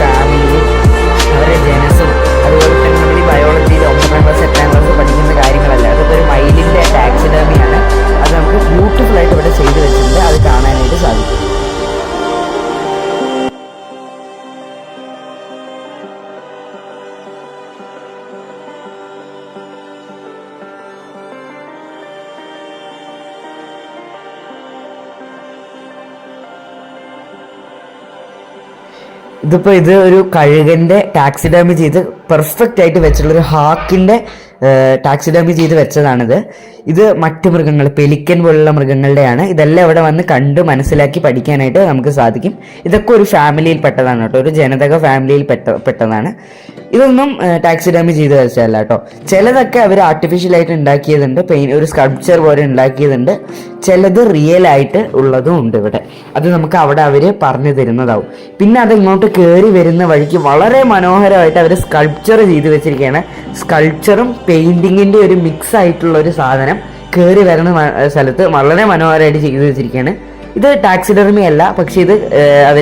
ഫാമിലിയും അവരുടെ ജനസും അതുപോലെ തന്നെ നമ്മൾ ഈ ബയോളജിയിൽ 9ാം ക്ലാസ് 8ാം ക്ലാസ് പഠിക്കുന്ന കാര്യങ്ങളല്ല, അതൊക്കെ ഒരു മയിലിൻ്റെ ടാക്സിഡർമിയാണ്. അത് നമുക്ക് ബ്യൂട്ടിഫുൾ ആയിട്ട് ഇവിടെ ചെയ്തു വെച്ചിട്ടുണ്ട്, അത് കാണാനായിട്ട് സാധിക്കും. ഇത് ഒരു കഴുകൻ്റെ ടാക്സിഡർമി ചെയ്ത് പെർഫെക്റ്റ് ആയിട്ട് വെച്ചിട്ടുള്ളൊരു ഹാക്കിൻ്റെ ടാക്സിഡർമി ചെയ്ത് വെച്ചതാണിത്. ഇത് മറ്റ് മൃഗങ്ങൾ, പെലിക്കൻ പോലുള്ള മൃഗങ്ങളുടെയാണ്. ഇതെല്ലാം ഇവിടെ വന്ന് കണ്ട് മനസ്സിലാക്കി പഠിക്കാനായിട്ട് നമുക്ക് സാധിക്കും. ഇതൊക്കെ ഒരു ഫാമിലിയിൽ പെട്ടതാണ് കേട്ടോ, ഒരു ജനിതക ഫാമിലിയിൽ പെട്ടതാണ്. ഇതൊന്നും ടാക്സിഡർമി ചെയ്ത് വെച്ചതല്ല കേട്ടോ. ചിലതൊക്കെ അവർ ആർട്ടിഫിഷ്യലായിട്ട് ഉണ്ടാക്കിയതുണ്ട്, ഒരു സ്കൾപ്ചർ പോലെ ഉണ്ടാക്കിയതുണ്ട്. ചിലത് റിയൽ ആയിട്ട് ഉള്ളതും ഉണ്ട് ഇവിടെ. അത് നമുക്ക് അവിടെ അവർ പറഞ്ഞു തരുന്നതാവും. പിന്നെ അത് ഇങ്ങോട്ട് കയറി വരുന്ന വഴിക്ക് വളരെ മനോഹരമായിട്ട് അവർ സ്കൾപ്ചർ ചെയ്ത് വെച്ചിരിക്കുകയാണ്. സ്കൾപ്ചറും പെയിന്റിങ്ങിൻ്റെ ഒരു മിക്സ് ആയിട്ടുള്ള ഒരു സാധനം കയറി വരുന്ന സ്ഥലത്ത് വളരെ മനോഹരമായിട്ട് ചെയ്തു വെച്ചിരിക്കുകയാണ്. ഇത് ടാക്സിഡർമി അല്ല, പക്ഷെ ഇത് അവർ